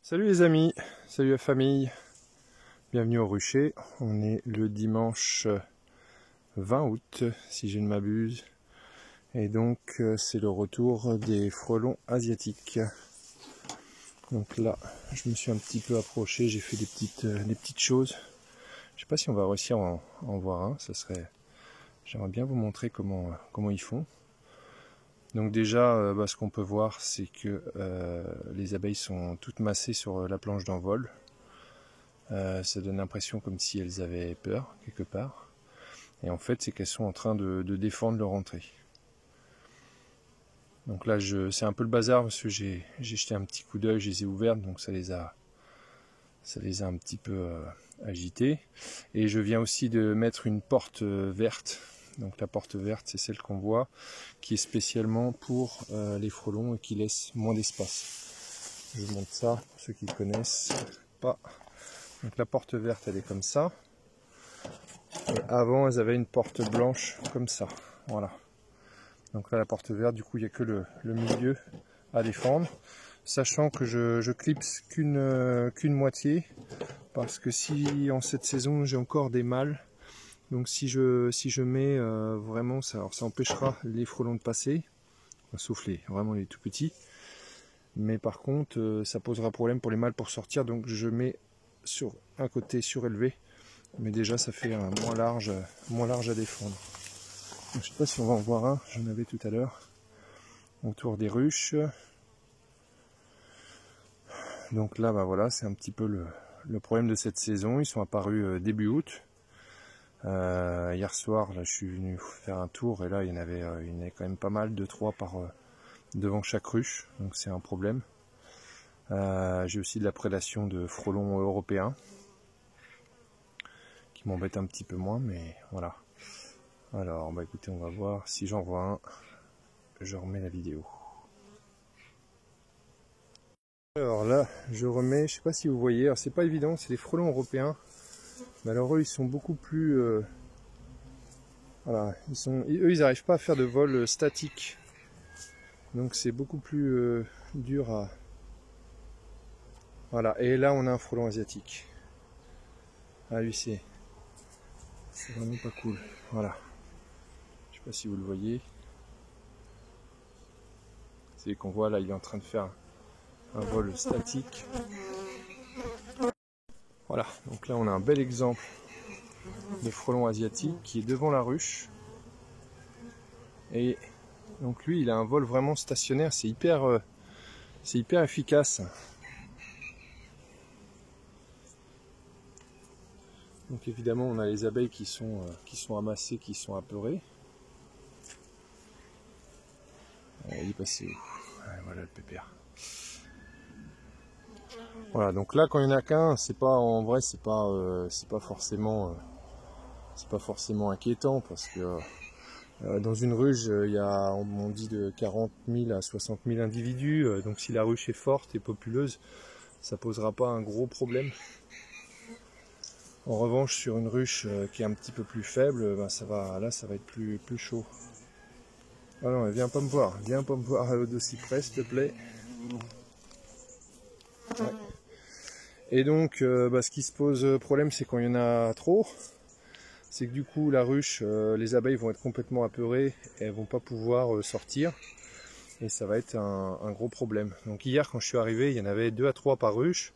Salut les amis, salut la famille, bienvenue au rucher. On est le dimanche 20 août si je ne m'abuse. Et donc c'est le retour des frelons asiatiques. Donc là je me suis un petit peu approché, j'ai fait des petites choses. Je sais pas si on va réussir à en voir un, ça serait. J'aimerais bien vous montrer comment ils font. Donc déjà, ce qu'on peut voir, c'est que les abeilles sont toutes massées sur la planche d'envol. Ça donne l'impression comme si elles avaient peur, quelque part. Et en fait, c'est qu'elles sont en train de défendre leur entrée. Donc là, c'est un peu le bazar parce que j'ai jeté un petit coup d'œil, je les ai ouvertes, donc ça les a un petit peu agitées. Et je viens aussi de mettre une porte verte. Donc la porte verte, c'est celle qu'on voit, qui est spécialement pour les frelons et qui laisse moins d'espace. Je vous montre ça pour ceux qui ne connaissent pas. Donc la porte verte, elle est comme ça. Et avant, elles avaient une porte blanche comme ça. Voilà. Donc là, la porte verte, du coup, il n'y a que le milieu à défendre. Sachant que je clipse qu'une moitié. Parce que si en cette saison, j'ai encore des mâles. Donc si je mets vraiment, ça empêchera les frelons de passer, sauf vraiment les tout petits. Mais par contre, ça posera problème pour les mâles pour sortir, donc je mets sur un côté surélevé. Mais déjà ça fait un moins large à défendre. Donc, je sais pas si on va en voir un, j'en avais tout à l'heure, autour des ruches. Donc là, voilà, c'est un petit peu le problème de cette saison. Ils sont apparus début août. Hier soir, là, je suis venu faire un tour et là, il y en avait quand même pas mal, 2-3 devant chaque ruche, donc c'est un problème. J'ai aussi de la prédation de frelons européens qui m'embête un petit peu moins, mais voilà. Alors, écoutez, on va voir si j'en vois un. Je remets la vidéo. Alors là, je remets, je sais pas si vous voyez, alors c'est pas évident, c'est des frelons européens. Mais alors eux, ils sont beaucoup plus... voilà, eux, ils n'arrivent pas à faire de vol statique. Donc c'est beaucoup plus dur à... Voilà, et là on a un frelon asiatique. Ah lui c'est vraiment pas cool. Voilà. Je sais pas si vous le voyez. C'est qu'on voit là, il est en train de faire un vol statique. Voilà, donc là on a un bel exemple de frelon asiatique qui est devant la ruche. Et donc lui il a un vol vraiment stationnaire, c'est hyper efficace. Donc évidemment on a les abeilles qui sont amassées, qui sont apeurées. Il est passé où? Voilà le pépère. Voilà, donc là quand il n'y en a qu'un, c'est pas en vrai, c'est pas forcément inquiétant parce que dans une ruche, il y a, on dit, de 40 000 à 60 000 individus. Donc si la ruche est forte et populeuse, ça posera pas un gros problème. En revanche, sur une ruche qui est un petit peu plus faible, ça va être plus chaud. Ah non, viens pas me voir à l'eau de cyprès, s'il te plaît. Ouais. Et donc, ce qui se pose problème, c'est quand il y en a trop. C'est que du coup, la ruche, les abeilles vont être complètement apeurées et elles vont pas pouvoir sortir. Et ça va être un gros problème. Donc hier, quand je suis arrivé, il y en avait 2 à 3 par ruche.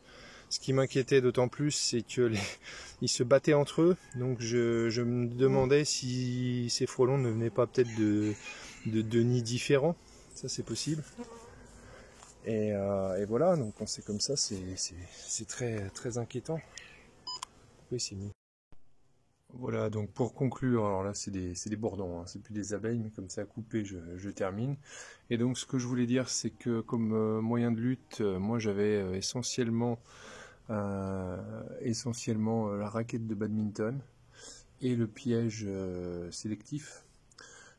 Ce qui m'inquiétait d'autant plus, c'est que ils se battaient entre eux. Donc je me demandais si ces frelons ne venaient pas peut-être de nids différents. Ça, c'est possible. Et voilà, donc quand c'est comme ça, c'est très inquiétant. Oui, c'est mieux. Voilà, donc pour conclure, alors là c'est des bourdons, hein, c'est plus des abeilles, mais comme ça coupé, je termine. Et donc ce que je voulais dire, c'est que comme moyen de lutte, moi j'avais essentiellement la raquette de badminton et le piège sélectif.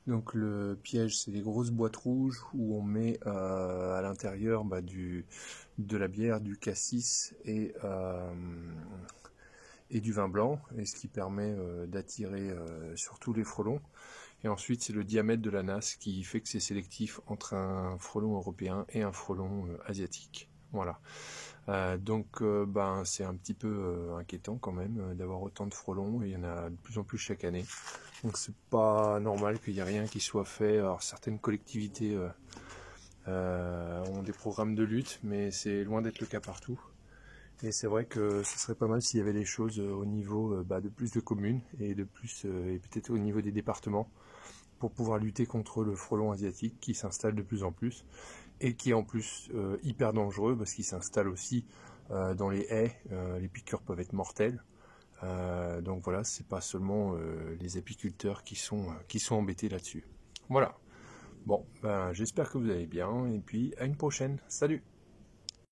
Donc le piège, c'est des grosses boîtes rouges où on met à l'intérieur de la bière, du cassis et du vin blanc, et ce qui permet d'attirer surtout les frelons. Et ensuite, c'est le diamètre de la nasse qui fait que c'est sélectif entre un frelon européen et un frelon asiatique. Voilà. Ben, c'est un petit peu inquiétant quand même d'avoir autant de frelons, et il y en a de plus en plus chaque année. Donc c'est pas normal qu'il n'y ait rien qui soit fait. Alors certaines collectivités ont des programmes de lutte, mais c'est loin d'être le cas partout. Et c'est vrai que ce serait pas mal s'il y avait des choses au niveau de plus de communes et de plus et peut-être au niveau des départements pour pouvoir lutter contre le frelon asiatique qui s'installe de plus en plus et qui est en plus hyper dangereux parce qu'il s'installe aussi dans les haies. Les piqûres peuvent être mortelles. Donc voilà, c'est pas seulement les apiculteurs qui sont embêtés là-dessus. Voilà. Bon, ben, j'espère que vous allez bien et puis à une prochaine. Salut!